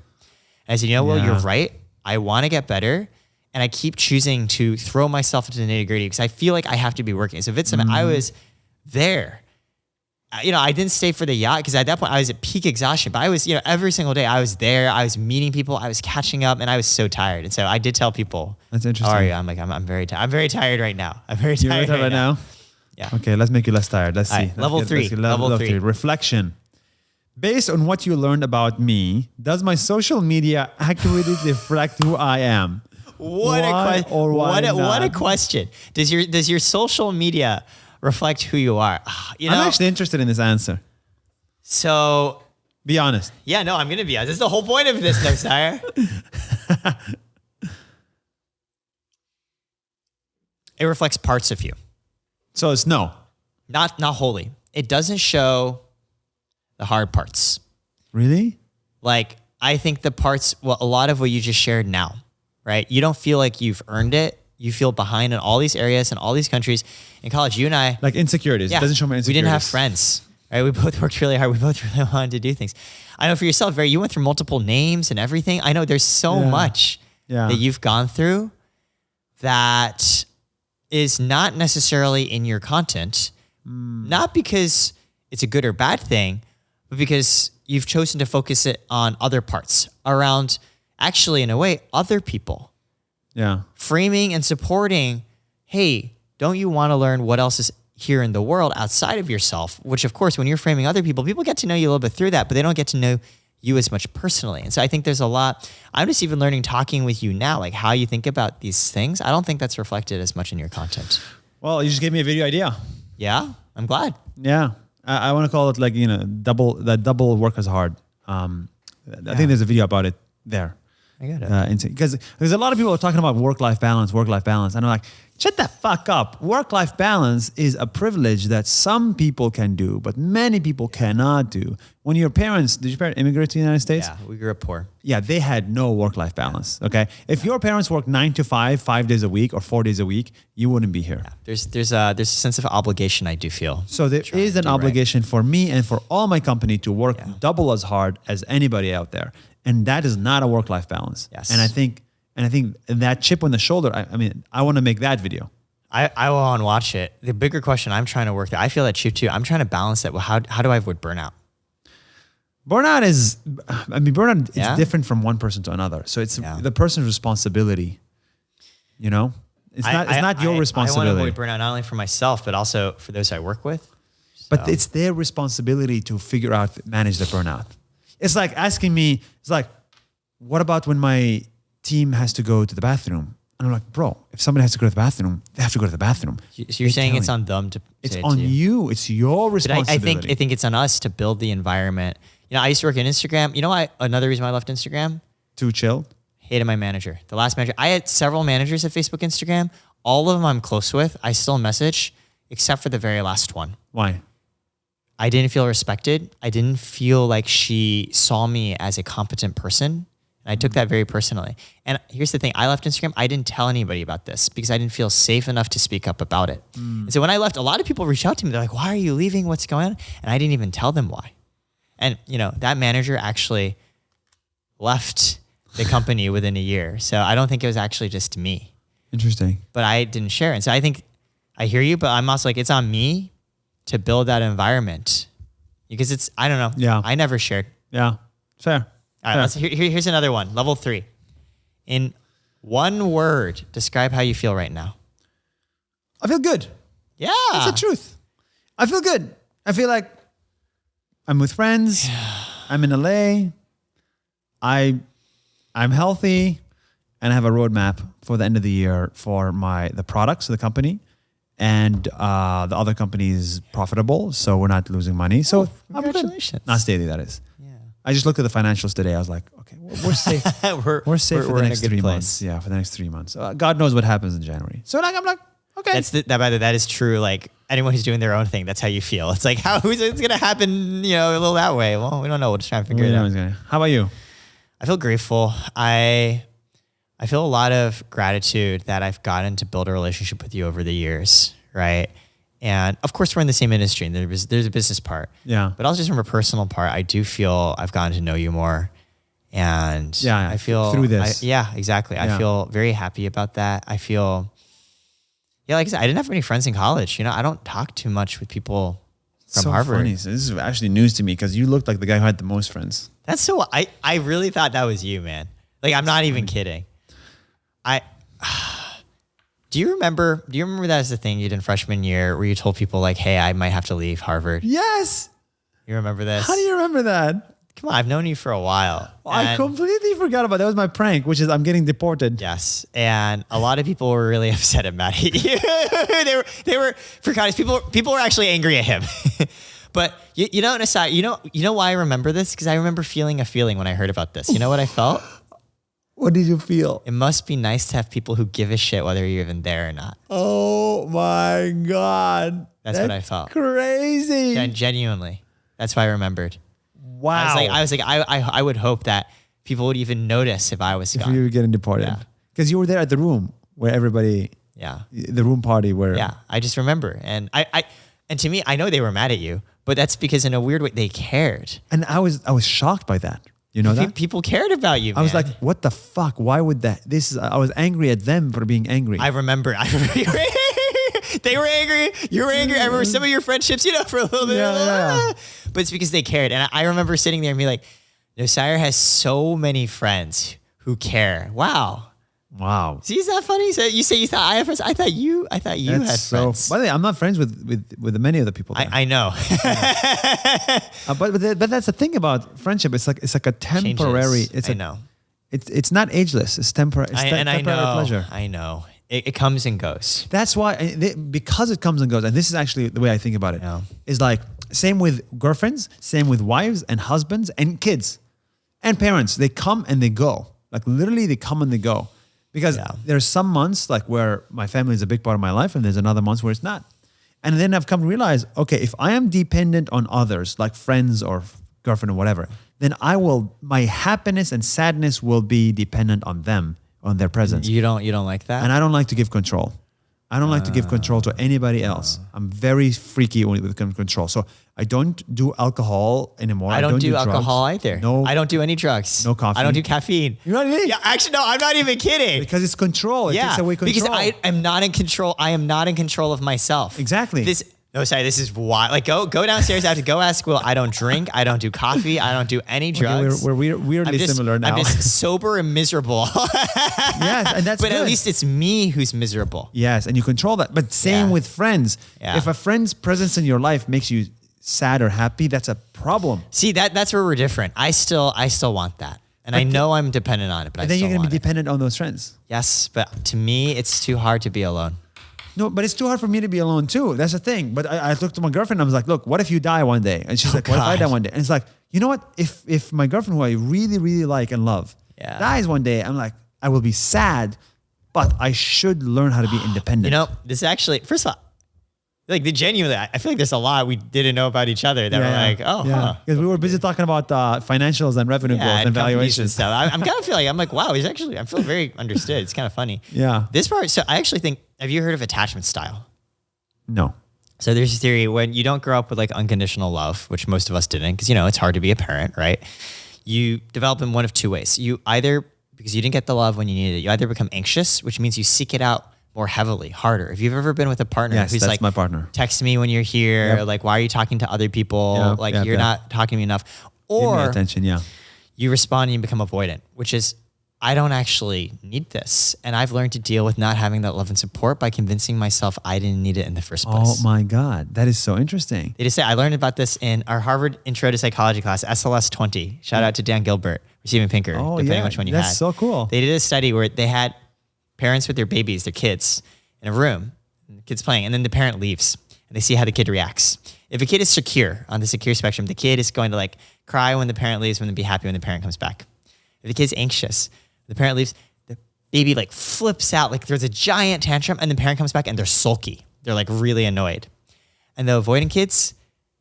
And I said, you know, Will, you're right. I want to get better. And I keep choosing to throw myself into the nitty gritty because I feel like I have to be working. So Vitsum, I was there. You know, I didn't stay for the yacht because at that point I was at peak exhaustion, but I was, you know, every single day I was there. I was meeting people. I was catching up and I was so tired. And so I did tell people, That's interesting. how are you? I'm like, I'm very tired. I'm very tired right now. I'm very You're tired right now? Yeah. Okay, let's make you less tired. Let's see. All right, level three. Level three. Reflection. Based on what you learned about me, does my social media accurately reflect who I am? What a question. Does your social media reflect who you are? You know, I'm actually interested in this answer. So Be honest. yeah, no, I'm gonna be honest. This is the whole point of this, Nuseir. It reflects parts of you. So it's no. Not wholly. It doesn't show the hard parts. Really? Like, I think the parts, well, a lot of what you just shared now, right? You don't feel like you've earned it. You feel behind in all these areas and all these countries. In college, you and I, Like insecurities. yeah, It doesn't show my insecurities. we didn't have friends, right? We both worked really hard. We both really wanted to do things. I know for yourself, Barry, you went through multiple names and everything. I know there's so much that you've gone through that is not necessarily in your content, not because it's a good or bad thing, but because you've chosen to focus it on other parts around, actually, in a way, other people. Yeah. Framing and supporting, hey, don't you want to learn what else is here in the world outside of yourself? Which, of course, when you're framing other people, people get to know you a little bit through that, but they don't get to know you as much personally. And so I think there's a lot. I'm just even learning talking with you now, like how you think about these things. I don't think that's reflected as much in your content. Well, you just gave me a video idea. Yeah, I'm glad. Yeah. I want to call it like, you know, double work as hard. I think there's a video about it there. I get it. Because there's a lot of people are talking about work-life balance. And I'm like, shut the fuck up. Work-life balance is a privilege that some people can do, but many people cannot do. When your parents, did your parents immigrate to the United States? Yeah, we grew up poor. Yeah, they had no work-life balance, okay? If your parents worked 9 to 5, 5 days a week or 4 days a week, you wouldn't be here. Yeah. There's a sense of obligation, I do feel. So there is an obligation for me and for all my company to work double as hard as anybody out there. And that is not a work-life balance. Yes. And I think that chip on the shoulder, I want to make that video. I will want to watch it. The bigger question I'm trying to work through, I feel that chip too. I'm trying to balance that. Well, how do I avoid burnout? Burnout is different from one person to another. So it's the person's responsibility. You know, it's not your responsibility. I want to avoid burnout not only for myself but also for those I work with. But it's their responsibility to figure out, manage the burnout. It's like asking me, it's like, what about when my team has to go to the bathroom? And I'm like, bro, if somebody has to go to the bathroom, they have to go to the bathroom. So you're saying it's on them to it's say it on to you. It's your responsibility. I think it's on us to build the environment. You know, I used to work at Instagram. You know another reason why I left Instagram? Too chill? Hated my manager. The last manager. I had several managers at Facebook, Instagram. All of them I'm close with. I still message, except for the very last one. Why? I didn't feel respected. I didn't feel like she saw me as a competent person. And I took that very personally. And here's the thing. I left Instagram. I didn't tell anybody about this because I didn't feel safe enough to speak up about it. And so when I left, a lot of people reached out to me. They're like, why are you leaving? What's going on? And I didn't even tell them why. And, you know, that manager actually left the company within a year. So I don't think it was actually just me. Interesting. But I didn't share it. And so I think I hear you, but I'm also like, it's on me to build that environment because it's, I don't know. Yeah. I never shared. Yeah. Fair. All right. Here's another one. Level 3. In one word, describe how you feel right now. I feel good. Yeah. That's the truth. I feel good. I feel like I'm with friends. I'm in LA. I'm healthy, and I have a roadmap for the end of the year for the products of the company, and the other company is profitable, so we're not losing money. So congratulations. Nas Daily, that is. Yeah. I just looked at the financials today. I was like, okay, we're safe. we're safe for the next 3 months. Yeah, for the next 3 months. God knows what happens in January. So like, I'm like, okay. That is true. Like anyone who's doing their own thing, that's how you feel. It's like, it's going to happen, a little that way. Well, we don't know. We'll just try and figure it out. How about you? I feel grateful. I feel a lot of gratitude that I've gotten to build a relationship with you over the years, right? And of course, we're in the same industry, and there's a business part. Yeah. But also just from a personal part, I do feel I've gotten to know you more, and I feel through this. Exactly. Yeah. I feel very happy about that. I feel, like I said, I didn't have many friends in college. I don't talk too much with people from Harvard. Funny. So this is actually news to me because you looked like the guy who had the most friends. That's so. I really thought that was you, man. Like I'm not even kidding. Do you remember that as the thing you did in freshman year where you told people like, hey, I might have to leave Harvard? Yes. You remember this? How do you remember that? Come on, I've known you for a while. I completely forgot about that. That was my prank, which is I'm getting deported. Yes. And a lot of people were really upset and mad at you. they were for context, people were actually angry at him. But Nuseir, you know why I remember this? Because I remember feeling a feeling when I heard about this. You know what I felt? What did you feel? It must be nice to have people who give a shit whether you're even there or not. Oh my God. That's what I felt. Crazy. And genuinely. That's why I remembered. Wow. I would hope that people would even notice if I was gone. If you were getting deported. Because you were there at the room where everybody, the room party where. Yeah, I just remember. And and to me, I know they were mad at you, but that's because in a weird way, they cared. And I was shocked by that. You know that? People cared about you, man. I was like, what the fuck? Why would that? I was angry at them for being angry. I remember. They were angry. You were angry. I remember some of your friendships, for a little bit. Yeah. But it's because they cared. And I remember sitting there and being like, Nuseir has so many friends who care. Wow. See, is that funny? So you say you thought I had friends. I thought you had friends. By the way, I'm not friends with many of the people there. I know. But that's the thing about friendship. It's like a temporary. I know. It's not ageless. It's temporary. It's temporary pleasure. I know. It comes and goes. That's why, because it comes and goes, and this is actually the way I think about it, is like same with girlfriends, same with wives and husbands and kids and parents. They come and they go. Like literally they come and they go. Because there's some months like where my family is a big part of my life and there's another months where it's not. And then I've come to realize, okay, if I am dependent on others, like friends or girlfriend or whatever, then my happiness and sadness will be dependent on them, on their presence. You don't like that? And I don't like to give control. I don't like to give control to anybody else. I'm very freaky with control. So I don't do alcohol anymore. I don't do alcohol drugs. either. No, I don't do any drugs. No coffee. I don't do caffeine. You know what I mean? Yeah, actually, no, I'm not even kidding. Because it's control. It takes away control. Because I am not in control. I am not in control of myself. Exactly. This is why. Like, go downstairs. I have to go ask Will. I don't drink. I don't do coffee. I don't do any drugs. We're weirdly similar now. I'm just sober and miserable. Yes, and that's But good. at least it's me who's miserable. Yes, and you control that. But same with friends. Yeah. If a friend's presence in your life makes you sad or happy, that's a problem. See, that's where we're different. I still want that. And I know I'm dependent on it, but then you're going to be dependent on those friends. Yes, but to me, it's too hard to be alone. No, but it's too hard for me to be alone too. That's the thing. But I looked to my girlfriend and I was like, look, what if you die one day? And she's like, what if I die one day? And it's like, you know what? If my girlfriend who I really, really like and love dies one day, I'm like, I will be sad, but I should learn how to be independent. This actually, first of all, like genuinely, I feel like there's a lot we didn't know about each other that we're like, because we were busy talking about financials and revenue growth and valuations and stuff. I'm kind of feeling, I'm like, wow, I feel very understood. It's kind of funny. Yeah. This part, so I actually think, have you heard of attachment style? No. So there's a theory when you don't grow up with like unconditional love, which most of us didn't, because it's hard to be a parent, right? You develop in one of two ways. You either, because you didn't get the love when you needed it, you either become anxious, which means you seek it out more heavily, harder. If you've ever been with a partner who's that's like, my partner. Text me when you're here, like, why are you talking to other people? You're not talking to me enough. Or give me attention, you respond and you become avoidant, which is, I don't actually need this. And I've learned to deal with not having that love and support by convincing myself I didn't need it in the first place. Oh my God. That is so interesting. They just say, I learned about this in our Harvard Intro to Psychology class, SLS 20. Shout out to Dan Gilbert, Stephen Pinker, depending on which one you had. That's so cool. They did a study where they had parents with their babies, their kids, in a room, the kid's playing, and then the parent leaves, and they see how the kid reacts. If a kid is secure on the secure spectrum, the kid is going to like cry when the parent leaves, when they be happy when the parent comes back. If the kid's anxious, the parent leaves, the baby like flips out, like there's a giant tantrum, and the parent comes back and they're sulky. They're like really annoyed. And the avoidant kids,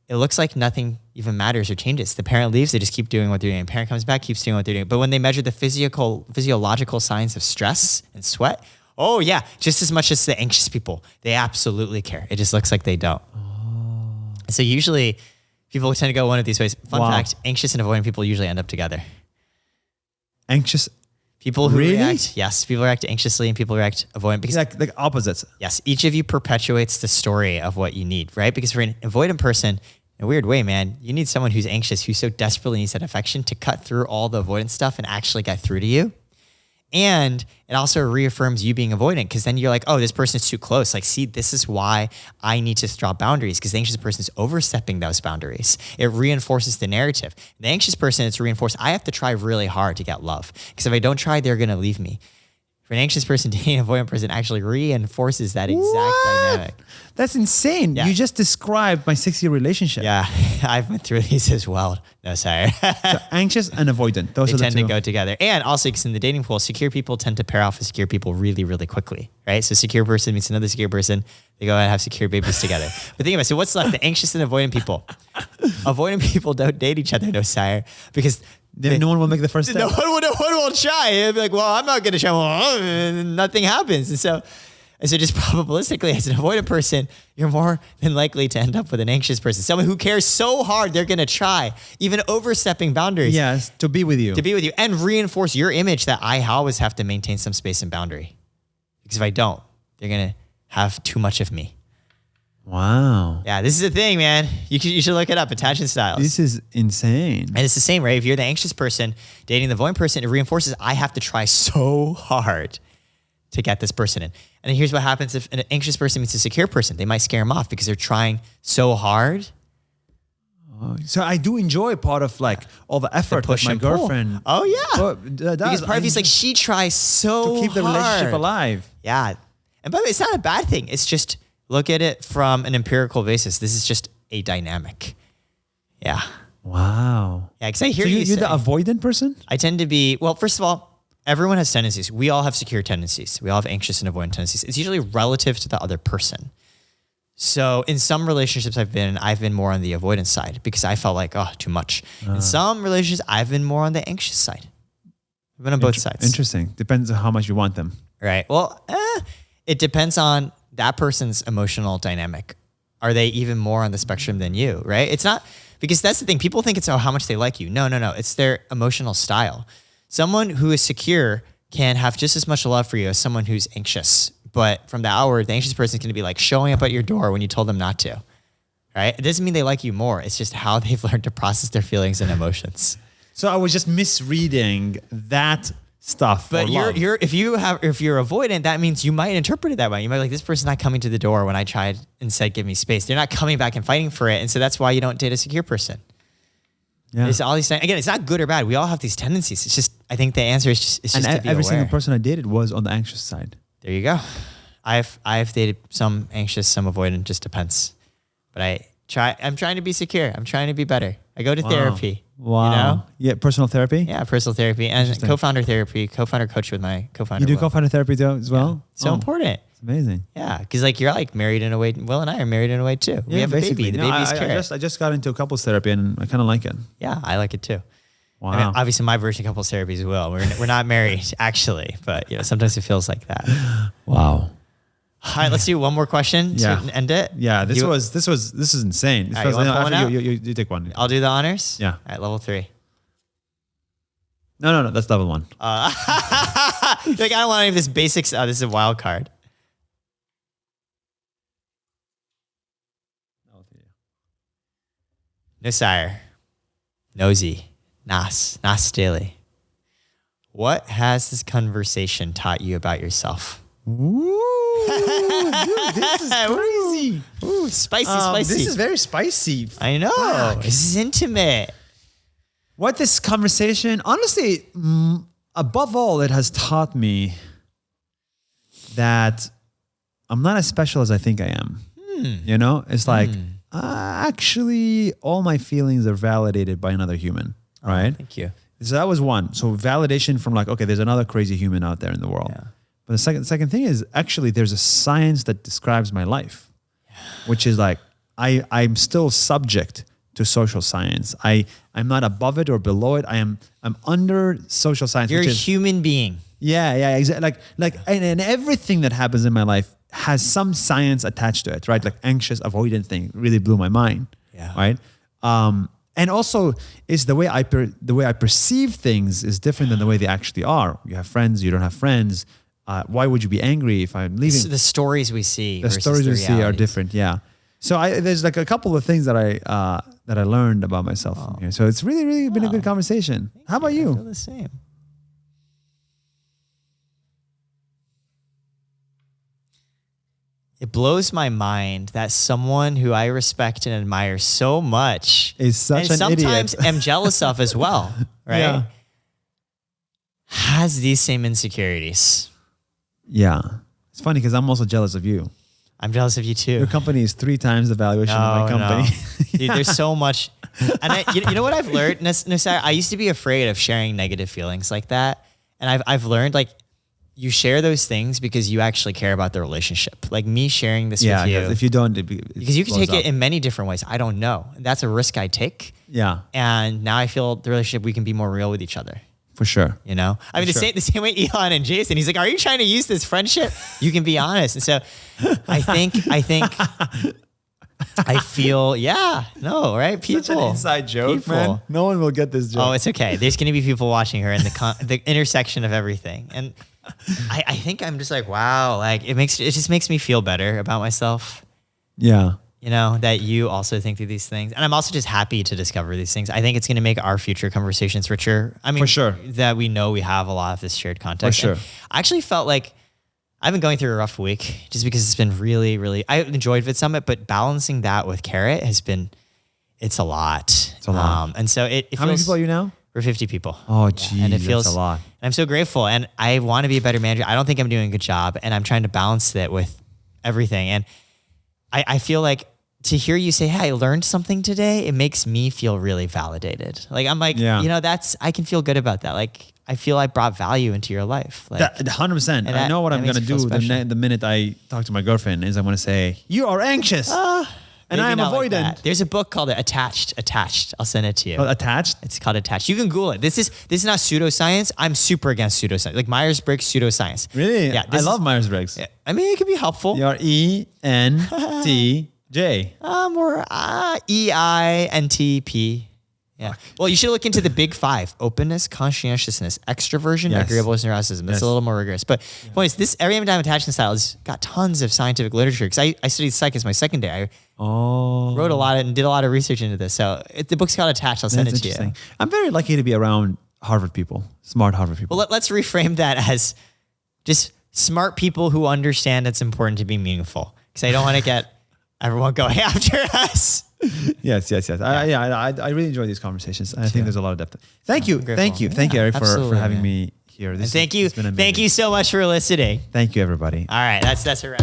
it looks like nothing even matters or changes. The parent leaves, they just keep doing what they're doing. The parent comes back, keeps doing what they're doing. But when they measure the physiological signs of stress and sweat, oh yeah, just as much as the anxious people, they absolutely care. It just looks like they don't. So usually people tend to go one of these ways. Fun fact, anxious and avoidant people usually end up together. Anxious? People who really? react, yes, people react anxiously and people react avoidant. Because like opposites. yes, each of you perpetuates the story of what you need, right? Because for an avoidant person, in a weird way, man, you need someone who's anxious, who so desperately needs that affection to cut through all the avoidant stuff and actually get through to you. And it also reaffirms you being avoidant, because then you're like, oh, this person is too close. Like, see, this is why I need to draw boundaries, because the anxious person is overstepping those boundaries. It reinforces the narrative. The anxious person, it's reinforced, I have to try really hard to get love, because if I don't try, they're going to leave me. For an anxious person, dating an avoidant person actually reinforces that exact dynamic. That's insane. Yeah. You just described my 6-year relationship. Yeah, I've been through these as well. No, sorry. So anxious and avoidant. Those They are the tend two. to go together. And also, because in the dating pool, secure people tend to pair off with secure people really, really quickly, right? So secure person meets another secure person. They go and have secure babies together. But think about it. So what's left? The anxious and avoidant people. Avoidant people don't date each other, no sire, because No one will make the first step. no one will try. It'll be like, well, I'm not going to try. Well, and nothing happens. And so just probabilistically, as an avoidant person, you're more than likely to end up with an anxious person. Someone who cares so hard, they're going to try, even overstepping boundaries. Yes, to be with you. To be with you and reinforce your image that I always have to maintain some space and boundary. Because if I don't, they're going to have too much of me. Wow. Yeah, this is a thing, man. You should look it up, attachment styles. This is insane. And it's the same, right? If you're the anxious person dating the avoidant person, it reinforces I have to try so hard to get this person in. And then here's what happens if an anxious person meets a secure person. They might scare them off because they're trying so hard. So I do enjoy part of like all the effort push with my and pull. girlfriend. Oh, yeah. Because Because part of you is like, she tries so to keep the relationship alive. Yeah. And by the way, it's not a bad thing. It's just look at it from an empirical basis. This is just a dynamic. Yeah. Wow. Yeah, because I hear So you you're say, the avoidant person? I tend to be, well, first of all, everyone has tendencies. We all have secure tendencies. We all have anxious and avoidant tendencies. It's usually relative to the other person. So in some relationships I've been more on the avoidance side because I felt like, oh, too much. In some relationships, I've been more on the anxious side. I've been on both sides. Interesting. Depends on how much you want them. Right. Well, it depends on that person's emotional dynamic. Are they even more on the spectrum than you, right? It's not, because that's the thing. People think it's, oh, how much they like you. No. It's their emotional style. Someone who is secure can have just as much love for you as someone who's anxious. But from the outward, the anxious person is going to be like showing up at your door when you told them not to, right? It doesn't mean they like you more. It's just how they've learned to process their feelings and emotions. So I was just misreading that stuff. But if you're avoidant, that means you might interpret it that way. You might be like, this person's not coming to the door when I tried and said, give me space. They're not coming back and fighting for it. And so that's why you don't date a secure person. Yeah. It's all these things. Again, it's not good or bad. We all have these tendencies. It's just, I think the answer is just, to be every aware. single person I dated was on the anxious side. There you go. I've dated some anxious, some avoidant, just depends. But I'm trying to be secure. I'm trying to be better. I go to therapy. Wow. You know? Yeah, personal therapy? Yeah, personal therapy and co-founder therapy, co-founder coach with my co-founder. You do Will. co-founder therapy as well? Yeah. So important. It's amazing. Yeah, because like you're like married in a way. Will and I are married in a way too. We have a baby. The baby's Karat. I just got into couples therapy and I kind of like it. Yeah, I like it too. Wow. I mean, obviously, my version of couples therapy as well. We're not married actually, but sometimes it feels like that. Wow. All right, let's do one more question to end it. Yeah, this is insane. All right, you wanna pull one out? You take one. I'll do the honors. Yeah. All right, level 3. No, that's level 1. Like I don't want any of this basics. Oh, this is a wild card. Nuseir, Nosy, Nas Daily. What has this conversation taught you about yourself? Ooh, dude, this is crazy. Ooh, spicy. This is very spicy. I know. Fuck. This is intimate. What this conversation, honestly, above all, it has taught me that I'm not as special as I think I am. You know, it's like Actually, all my feelings are validated by another human, right? Thank you. So that was one. So validation from like, okay, there's another crazy human out there in the world. Yeah. But the second thing is actually there's a science that describes my life, which is like I'm still subject to social science. I'm not above it or below it. I'm under social science. You're which a is, human being. yeah, exactly. And everything that happens in my life has some science attached to it, right? Like anxious avoidant thing really blew my mind, Yeah. right? And also, is the way I perceive things is different than the way they actually are. You have friends, you don't have friends. Why would you be angry if I'm leaving? So the stories we see. The versus stories we see are realities. different, yeah. So there's like a couple of things that I learned about myself from here. So it's really been a good conversation. How about I feel you? the same. It blows my mind that someone who I respect and admire so much Is such and an idiot. sometimes am jealous of as well, right? Yeah. Has these same insecurities. Yeah. It's funny because I'm also jealous of you. I'm jealous of you too. Your company is 3 times the valuation of my company. No. Dude, there's so much. And you know what I've learned? Nuseir, I used to be afraid of sharing negative feelings like that. And I've learned like you share those things because you actually care about the relationship. Like me sharing this with you. If you don't, Because you can take it in many different ways. I don't know. And that's a risk I take. Yeah, And now I feel the relationship, we can be more real with each other. for sure. You know, I mean, sure. the same way Elon and Jason, he's like, are you trying to use this friendship? You can be honest. And so I think I feel, right? People. Such an inside joke, People. man. No one will get this joke. Oh, it's okay. There's going to be people watching her in the intersection of everything. And I think I'm just like, wow, like it just makes me feel better about myself. yeah. You know, that you also think through these things. And I'm also just happy to discover these things. I think it's going to make our future conversations richer. I mean, For sure. that we know we have a lot of this shared context. For sure. And I actually felt like I've been going through a rough week just because it's been really, I enjoyed Vid Summit, but balancing that with Karat it's a lot. It's a lot. And so it How many feels, people are you now? we're 50 people. Oh, geez, and it feels that's a lot. I'm so grateful. And I want to be a better manager. I don't think I'm doing a good job. And I'm trying to balance that with everything. And I feel like to hear you say, hey, I learned something today, it makes me feel really validated. Like, I'm like, Yeah. you know, I can feel good about that. Like, I feel I brought value into your life. Like, 100%. I that- know what that I'm going to makes me do feel special. the minute I talk to my girlfriend is I'm going to say, you are anxious. And maybe I am not like avoidant. that. There's a book called Attached. I'll send it to you. Oh, attached? It's called Attached. You can Google it. This is not pseudoscience. I'm super against pseudoscience. Like Myers-Briggs pseudoscience. Really? Yeah. I love Myers-Briggs. I mean, it could be helpful. You're ENTJ. Or EINTP. Yeah. Well, you should look into the big 5: openness, conscientiousness, extroversion, Yes. agreeableness, neuroticism. That's Yes. a little more rigorous. But point is, this every time attachment style has got tons of scientific literature. Because I studied psych as my secondary. I wrote a lot and did a lot of research into this. So the book's called Attached. I'll send That's it to you. interesting. I'm very lucky to be around Harvard people, smart Harvard people. Well, let's reframe that as just smart people who understand it's important to be meaningful. Because I don't want to get everyone going after us. Yes. I really enjoy these conversations. I think there's a lot of depth. Thank you, grateful. thank you, Eric, for absolutely, having man. me here. And thank you so much for listening. Thank you, everybody. All right, that's a wrap.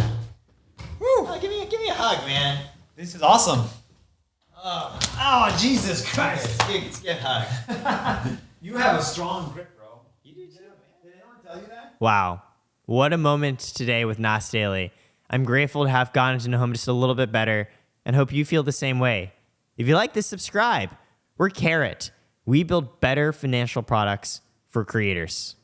Woo! Oh, give me a hug, man. This is awesome. Oh, Jesus Christ! Let's get a hug. You have a strong grip, bro. You do too, man. Did anyone tell you that? Wow, what a moment today with Nas Daily. I'm grateful to have gotten to know him just a little bit better, and hope you feel the same way. If you like this, subscribe. We're Karat. We build better financial products for creators.